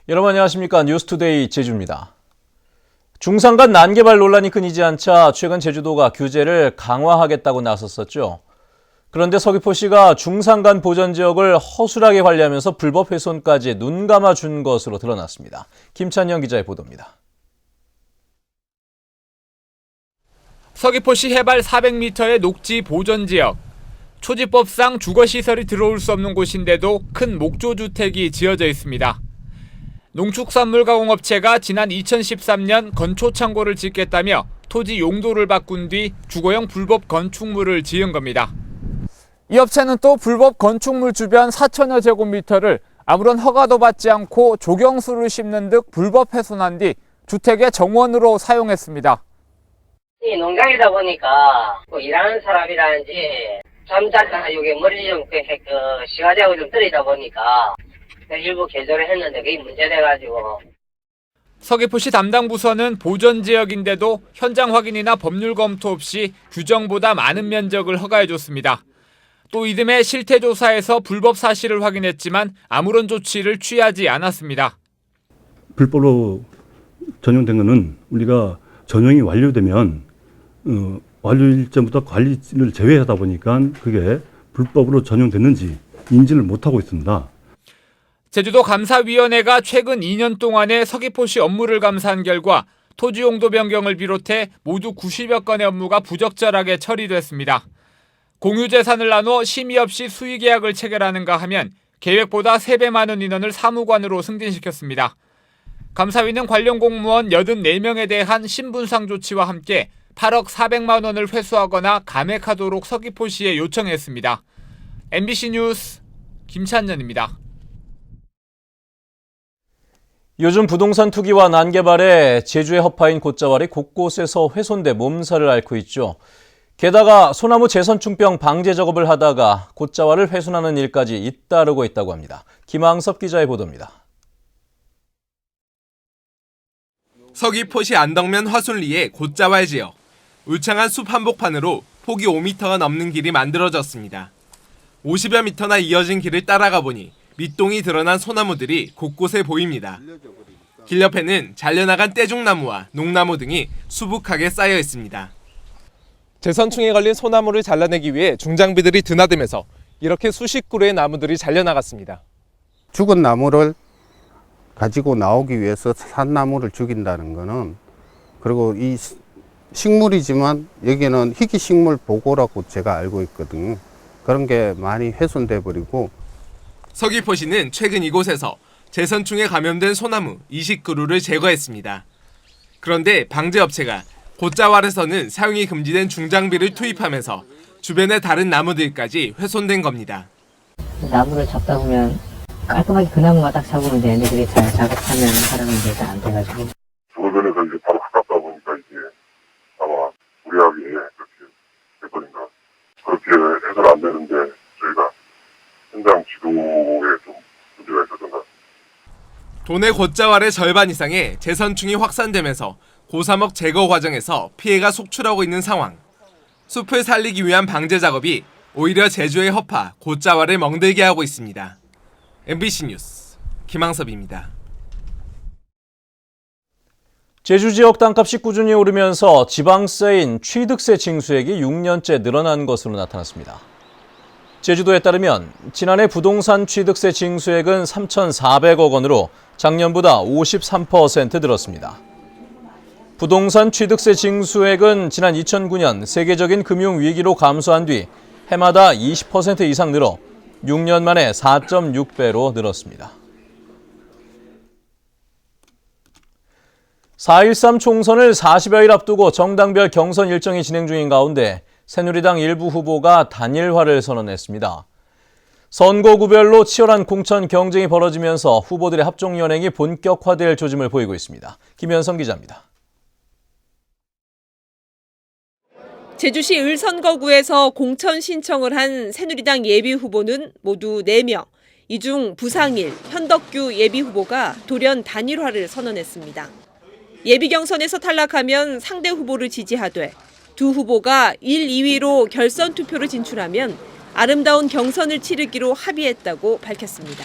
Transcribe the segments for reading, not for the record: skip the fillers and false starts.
여러분 안녕하십니까. 뉴스투데이 제주입니다. 중산 간 난개발 논란이 끊이지 않자 최근 제주도가 규제를 강화하겠다고 나섰었죠. 그런데 서귀포시가 중산 간 보전지역을 허술하게 관리하면서 불법 훼손까지 눈감아준 것으로 드러났습니다. 김찬영 기자의 보도입니다. 서귀포시 해발 400m의 녹지 보전지역. 초지법상 주거시설이 들어올 수 없는 곳인데도 큰 목조주택이 지어져 있습니다. 농축산물가공업체가 지난 2013년 건초창고를 짓겠다며 토지 용도를 바꾼 뒤 주거용 불법 건축물을 지은 겁니다. 이 업체는 또 불법 건축물 주변 4천여 제곱미터를 아무런 허가도 받지 않고 조경수를 심는 등 불법 훼손한 뒤 주택의 정원으로 사용했습니다. 이 농장이다 보니까 일하는 사람이라든지 잠자리나 여기 머리 좀 시가지하고 좀 떨어지다 보니까 일부 개조를 했는데 그게 문제돼가지고. 서귀포시 담당 부서는 보전지역인데도 현장 확인이나 법률 검토 없이 규정보다 많은 면적을 허가해줬습니다. 또 이듬해 실태조사에서 불법 사실을 확인했지만 아무런 조치를 취하지 않았습니다. 불법으로 전용된 것은 우리가 전용이 완료되면 완료 일정부터 관리를 제외하다 보니까 그게 불법으로 전용됐는지 인지를 못하고 있습니다. 제주도 감사위원회가 최근 2년 동안의 서귀포시 업무를 감사한 결과 토지 용도 변경을 비롯해 모두 90여 건의 업무가 부적절하게 처리됐습니다. 공유재산을 나눠 심의 없이 수의계약을 체결하는가 하면 계획보다 3배 많은 인원을 사무관으로 승진시켰습니다. 감사위는 관련 공무원 84명에 대한 신분상 조치와 함께 8억 400만 원을 회수하거나 감액하도록 서귀포시에 요청했습니다. MBC 뉴스 김찬년입니다. 요즘 부동산 투기와 난개발에 제주의 허파인 곶자왈이 곳곳에서 훼손돼 몸살을 앓고 있죠. 게다가 소나무 재선충병 방제 작업을 하다가 곶자왈을 훼손하는 일까지 잇따르고 있다고 합니다. 김항섭 기자의 보도입니다. 서귀포시 안덕면 화순리의 곶자왈 지역. 울창한 숲 한복판으로 폭이 5m가 넘는 길이 만들어졌습니다. 50여 미터나 이어진 길을 따라가 보니 밑동이 드러난 소나무들이 곳곳에 보입니다. 길 옆에는 잘려나간 떼죽나무와 농나무 등이 수북하게 쌓여 있습니다. 재선충에 걸린 소나무를 잘라내기 위해 중장비들이 드나들면서 이렇게 수십 그루의 나무들이 잘려나갔습니다. 죽은 나무를 가지고 나오기 위해서 산 나무를 죽인다는 거는, 그리고 이 식물이지만 여기는 희귀식물 보고라고 제가 알고 있거든요. 그런 게 많이 훼손돼 버리고. 서귀포시는 최근 이곳에서 재선충에 감염된 소나무 20그루를 제거했습니다. 그런데 방제업체가 곶자왈에서는 사용이 금지된 중장비를 투입하면서 주변의 다른 나무들까지 훼손된 겁니다. 나무를 잡다 보면 깔끔하게 그 나무만 딱 잡으면 되는데 그게 잘 작업하면 사람은 이제 안 돼가지고. 주거면에서 이제 바로 가깝다 보니까 이제 아마 무리하게 그렇게 해버린다. 그렇게 해서는 안 되는데 저희가 현장 지도에 좀 문제가 있었던 것 같습니다. 도내 곶자왈의 절반 이상의 재선충이 확산되면서 고사목 제거 과정에서 피해가 속출하고 있는 상황. 숲을 살리기 위한 방제 작업이 오히려 제주의 허파 곶자왈을 멍들게 하고 있습니다. MBC 뉴스 김항섭입니다. 제주 지역 땅값이 꾸준히 오르면서 지방세인 취득세 징수액이 6년째 늘어난 것으로 나타났습니다. 제주도에 따르면 지난해 부동산 취득세 징수액은 3,400억 원으로 작년보다 53% 늘었습니다. 부동산 취득세 징수액은 지난 2009년 세계적인 금융위기로 감소한 뒤 해마다 20% 이상 늘어 6년 만에 4.6배로 늘었습니다. 4.13 총선을 40여일 앞두고 정당별 경선 일정이 진행 중인 가운데 새누리당 일부 후보가 단일화를 선언했습니다. 선거구별로 치열한 공천 경쟁이 벌어지면서 후보들의 합종 연행이 본격화될 조짐을 보이고 있습니다. 김현성 기자입니다. 제주시 을선거구에서 공천 신청을 한 새누리당 예비후보는 모두 4명. 이 중 부상일, 현덕규 예비후보가 돌연 단일화를 선언했습니다. 예비경선에서 탈락하면 상대 후보를 지지하되 두 후보가 1, 2위로 결선 투표를 진출하면 아름다운 경선을 치르기로 합의했다고 밝혔습니다.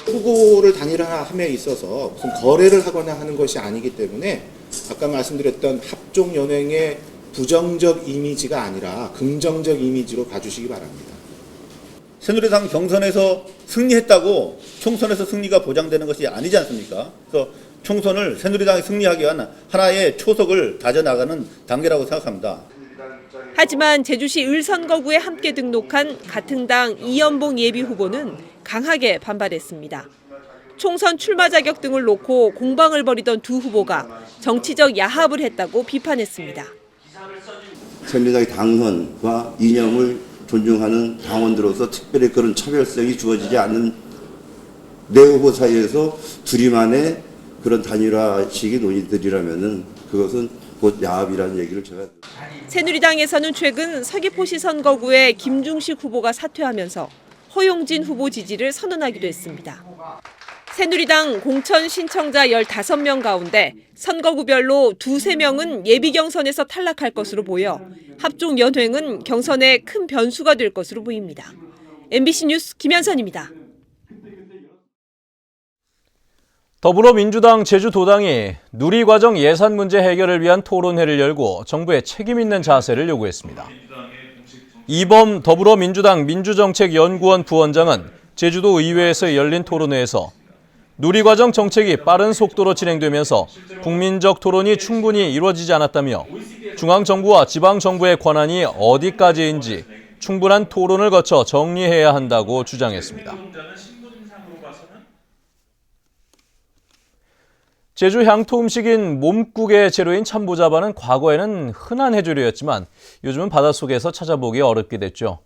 후보를 단일화함에 있어서 무슨 거래를 하거나 하는 것이 아니기 때문에 아까 말씀드렸던 합종연행의 부정적 이미지가 아니라 긍정적 이미지로 봐주시기 바랍니다. 새누리당 경선에서 승리했다고 총선에서 승리가 보장되는 것이 아니지 않습니까? 그래서 총선을 새누리당이 승리하기 위한 하나의 초석을 다져나가는 단계라고 생각합니다. 하지만 제주시 을선거구에 함께 등록한 같은 당 이연봉 예비후보는 강하게 반발했습니다. 총선 출마 자격 등을 놓고 공방을 벌이던 두 후보가 정치적 야합을 했다고 비판했습니다. 새누리당의 당헌과 이념을 존중하는 당원들로서 특별히 그런 차별성이 주어지지 않는 내 후보 사이에서 둘이만의 그런 단일화식의 논의들이라면은 그것은 곧 야합이라는 얘기를 제가. 새누리당에서는 최근 서귀포시 선거구에 김중식 후보가 사퇴하면서 허용진 후보 지지를 선언하기도 했습니다. 새누리당 공천 신청자 15명 가운데 선거구별로 2-3명은 예비 경선에서 탈락할 것으로 보여 합종 연횡은 경선에 큰 변수가 될 것으로 보입니다. MBC 뉴스 김현선입니다. 더불어민주당 제주도당이 누리과정 예산 문제 해결을 위한 토론회를 열고 정부의 책임 있는 자세를 요구했습니다. 이범 더불어민주당 민주정책연구원 부원장은 제주도 의회에서 열린 토론회에서 누리과정 정책이 빠른 속도로 진행되면서 국민적 토론이 충분히 이루어지지 않았다며 중앙정부와 지방정부의 권한이 어디까지인지 충분한 토론을 거쳐 정리해야 한다고 주장했습니다. 제주 향토 음식인 몸국의 재료인 참모자반은 과거에는 흔한 해조류였지만 요즘은 바닷속에서 찾아보기 어렵게 됐죠.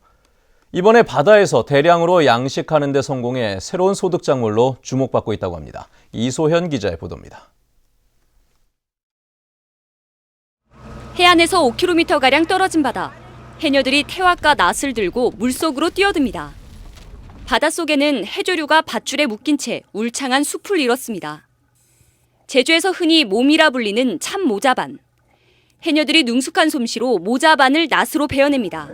이번에 바다에서 대량으로 양식하는 데 성공해 새로운 소득작물로 주목받고 있다고 합니다. 이소현 기자의 보도입니다. 해안에서 5km가량 떨어진 바다. 해녀들이 태왁과 낫을 들고 물속으로 뛰어듭니다. 바닷속에는 해조류가 밧줄에 묶인 채 울창한 숲을 이뤘습니다. 제주에서 흔히 몸이라 불리는 참모자반. 해녀들이 능숙한 솜씨로 모자반을 낫으로 베어냅니다.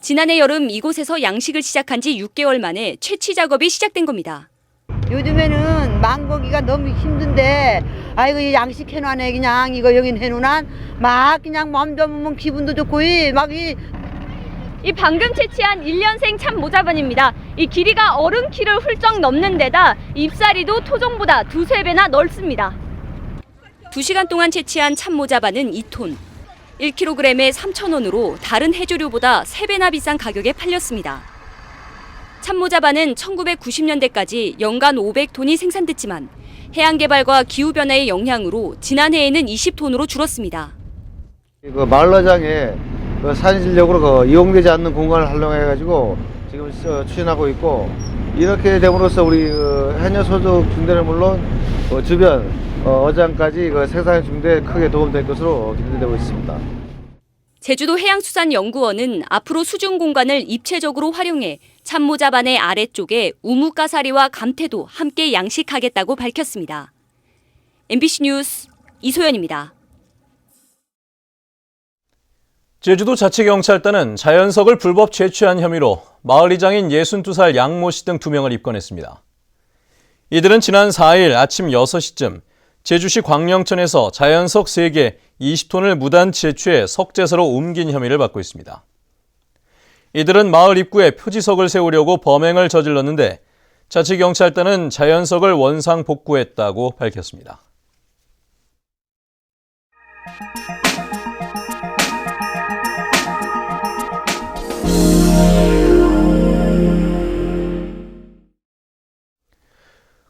지난해 여름 이곳에서 양식을 시작한 지 6개월 만에 채취 작업이 시작된 겁니다. 요즘에는 망고기가 너무 힘든데 아이고 양식 해놔네 그냥 이거 여긴 해놓으나 막 그냥 마음 잡으면 기분도 좋고 이 방금 채취한 1년생 참모자반입니다. 이 길이가 어른 키를 훌쩍 넘는 데다 잎사리도 토종보다 2-3배나 넓습니다. 2시간 동안 채취한 참모자반은 2톤. 1kg에 3,000원으로 다른 해조류보다 3배나 비싼 가격에 팔렸습니다. 참모자반은 1990년대까지 연간 500톤이 생산됐지만 해양개발과 기후변화의 영향으로 지난해에는 20톤으로 줄었습니다. 마을라장에 산실력으로 이용되지 않는 공간을 활용해가지고 지금 추진하고 있고 이렇게 됨으로써 우리 해녀 소득 증대는 물론 주변 어장까지 생산 증대에 크게 도움될 것으로 기대되고 있습니다. 제주도 해양수산연구원은 앞으로 수중 공간을 입체적으로 활용해 참모자반의 아래쪽에 우뭇가사리와 감태도 함께 양식하겠다고 밝혔습니다. MBC 뉴스 이소연입니다. 제주도 자치경찰단은 자연석을 불법 채취한 혐의로 마을이장인 62살 양모 씨 등 2명을 입건했습니다. 이들은 지난 4일 아침 6시쯤 제주시 광령천에서 자연석 3개 20톤을 무단 채취해 석재소로 옮긴 혐의를 받고 있습니다. 이들은 마을 입구에 표지석을 세우려고 범행을 저질렀는데 자치경찰단은 자연석을 원상 복구했다고 밝혔습니다.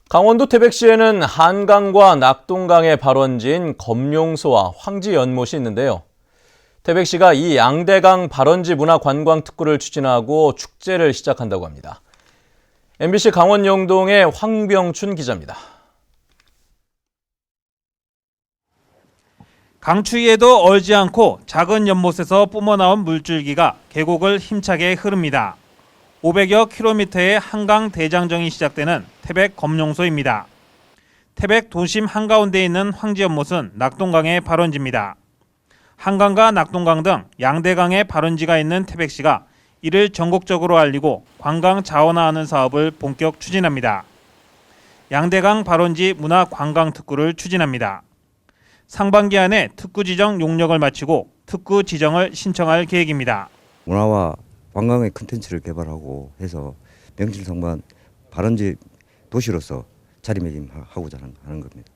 강원도 태백시에는 한강과 낙동강의 발원지인 검룡소와 황지연못이 있는데요. 태백시가 이 양대강 발원지 문화관광특구를 추진하고 축제를 시작한다고 합니다. MBC 강원 영동의 황병춘 기자입니다. 강추위에도 얼지 않고 작은 연못에서 뿜어나온 물줄기가 계곡을 힘차게 흐릅니다. 500여 킬로미터의 한강 대장정이 시작되는 태백 검룡소입니다. 태백 도심 한가운데 있는 황지연못은 낙동강의 발원지입니다. 한강과 낙동강 등 양대강의 발원지가 있는 태백시가 이를 전국적으로 알리고 관광 자원화하는 사업을 본격 추진합니다. 양대강 발원지 문화관광특구를 추진합니다. 상반기 안에 특구 지정 용역을 마치고 특구 지정을 신청할 계획입니다. 문화와 관광의 콘텐츠를 개발하고 해서 명실상부한 발원지 도시로서 자리매김하고자 하는 겁니다.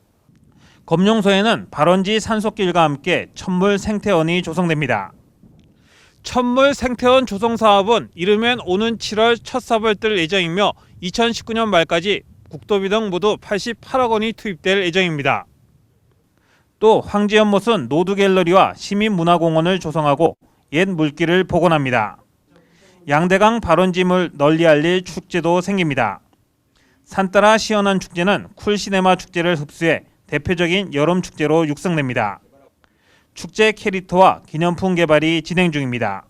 검룡소에는 발원지 산속길과 함께 천물 생태원이 조성됩니다. 천물 생태원 조성 사업은 이르면 오는 7월 첫 삽을 뜰 예정이며 2019년 말까지 국토비 등 모두 88억 원이 투입될 예정입니다. 또 황지연못은 노두갤러리와 시민문화공원을 조성하고 옛 물길을 복원합니다. 양대강 발원지물 널리 알릴 축제도 생깁니다. 산따라 시원한 축제는 쿨시네마 축제를 흡수해 대표적인 여름 축제로 육성됩니다. 축제 캐릭터와 기념품 개발이 진행 중입니다.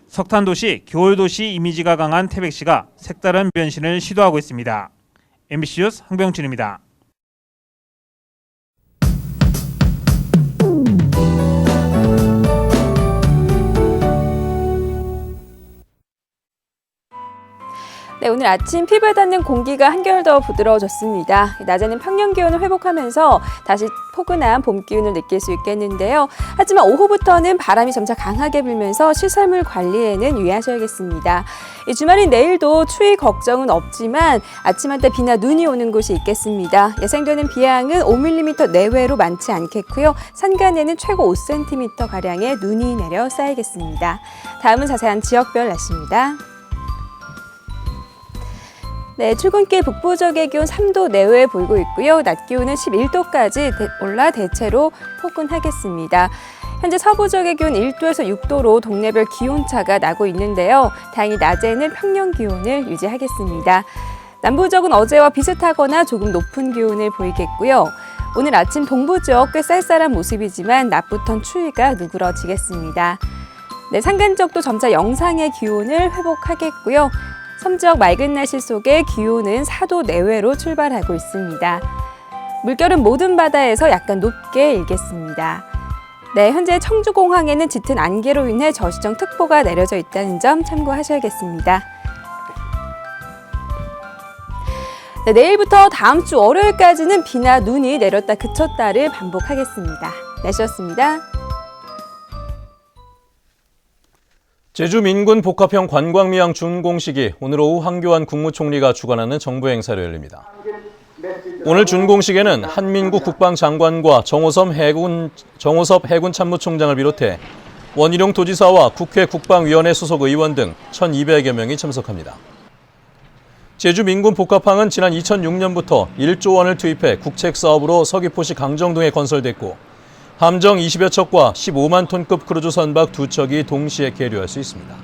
석탄도시, 겨울도시 이미지가 강한 태백시가 색다른 변신을 시도하고 있습니다. MBC 뉴스 황병준입니다. 네, 오늘 아침 피부에 닿는 공기가 한결 더 부드러워졌습니다. 낮에는 평년 기온을 회복하면서 다시 포근한 봄 기운을 느낄 수 있겠는데요. 하지만 오후부터는 바람이 점차 강하게 불면서 시설물 관리에는 유의하셔야겠습니다. 이 주말인 내일도 추위 걱정은 없지만 아침 한때 비나 눈이 오는 곳이 있겠습니다. 예상되는 비양은 5mm 내외로 많지 않겠고요. 산간에는 최고 5cm가량의 눈이 내려 쌓이겠습니다. 다음은 자세한 지역별 날씨입니다. 네, 출근길 북부 지역의 기온 3도 내외에 보이고 있고요. 낮 기온은 11도까지 올라 대체로 포근하겠습니다. 현재 서부 지역의 기온 1도에서 6도로 동네별 기온차가 나고 있는데요. 다행히 낮에는 평년 기온을 유지하겠습니다. 남부 지역은 어제와 비슷하거나 조금 높은 기온을 보이겠고요. 오늘 아침 동부 지역 꽤 쌀쌀한 모습이지만 낮부터는 추위가 누그러지겠습니다. 네, 산간 지역도 점차 영상의 기온을 회복하겠고요. 섬지역 맑은 날씨 속에 기온은 4도 내외로 출발하고 있습니다. 물결은 모든 바다에서 약간 높게 일겠습니다. 네, 현재 청주공항에는 짙은 안개로 인해 저시정 특보가 내려져 있다는 점 참고하셔야겠습니다. 네, 내일부터 다음 주 월요일까지는 비나 눈이 내렸다 그쳤다를 반복하겠습니다. 날씨였습니다. 제주 민군 복합형 관광미항 준공식이 오늘 오후 황교안 국무총리가 주관하는 정부 행사로 열립니다. 오늘 준공식에는 한민국 국방장관과 정호섭 해군 참모총장을 비롯해 원희룡 도지사와 국회 국방위원회 소속 의원 등 1,200여 명이 참석합니다. 제주 민군 복합항은 지난 2006년부터 1조 원을 투입해 국책사업으로 서귀포시 강정동에 건설됐고 함정 20여 척과 15만 톤급 크루즈 선박 2척이 동시에 계류할 수 있습니다.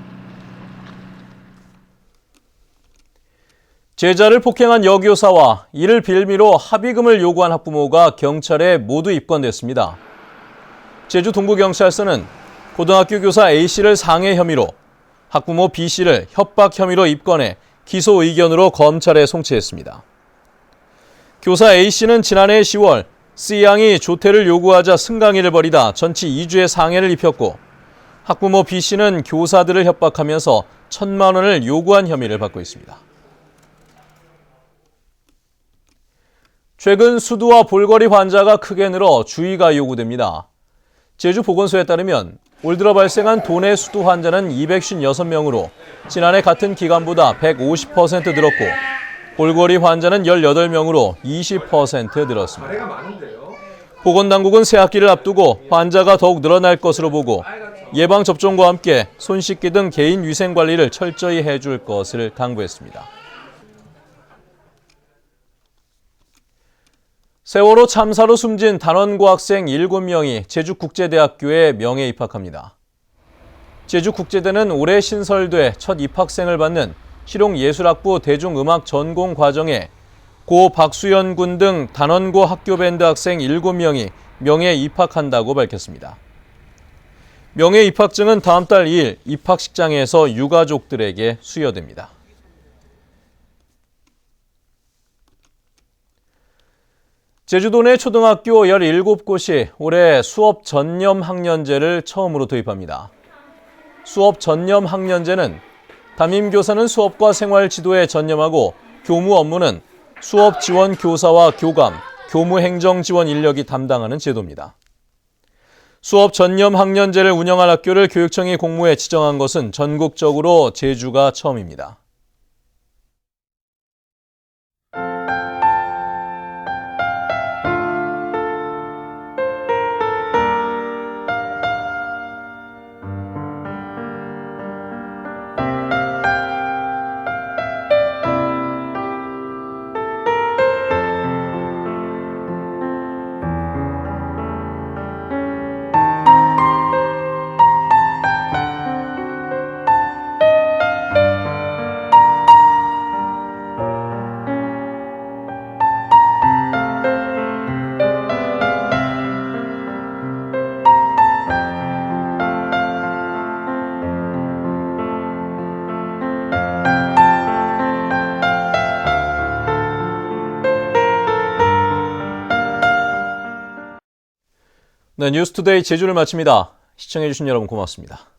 제자를 폭행한 여교사와 이를 빌미로 합의금을 요구한 학부모가 경찰에 모두 입건됐습니다. 제주 동부경찰서는 고등학교 교사 A씨를 상해 혐의로, 학부모 B씨를 협박 혐의로 입건해 기소 의견으로 검찰에 송치했습니다. 교사 A씨는 지난해 10월 C양이 조퇴를 요구하자 승강이를 벌이다 전치 2주의 상해를 입혔고 학부모 B씨는 교사들을 협박하면서 1,000만 원을 요구한 혐의를 받고 있습니다. 최근 수두와 볼거리 환자가 크게 늘어 주의가 요구됩니다. 제주보건소에 따르면 올 들어 발생한 도내 수두 환자는 256명으로 지난해 같은 기간보다 150% 늘었고 볼거리 환자는 18명으로 20% 늘었습니다. 보건당국은 새학기를 앞두고 환자가 더욱 늘어날 것으로 보고 예방접종과 함께 손 씻기 등 개인 위생 관리를 철저히 해줄 것을 당부했습니다. 세월호 참사로 숨진 단원고 학생 7명이 제주국제대학교에 명예 입학합니다. 제주국제대는 올해 신설돼 첫 입학생을 받는 실용예술학부 대중음악 전공 과정에 고 박수연 군 등 단원고 학교밴드 학생 7명이 명예 입학한다고 밝혔습니다. 명예 입학증은 다음 달 2일 입학식장에서 유가족들에게 수여됩니다. 제주도 내 초등학교 17곳이 올해 수업 전념 학년제를 처음으로 도입합니다. 수업 전념 학년제는 담임교사는 수업과 생활 지도에 전념하고 교무 업무는 수업 지원 교사와 교감, 교무 행정 지원 인력이 담당하는 제도입니다. 수업 전념 학년제를 운영할 학교를 교육청이 공모해 지정한 것은 전국적으로 제주가 처음입니다. 네, 뉴스투데이 제주를 마칩니다. 시청해주신 여러분 고맙습니다.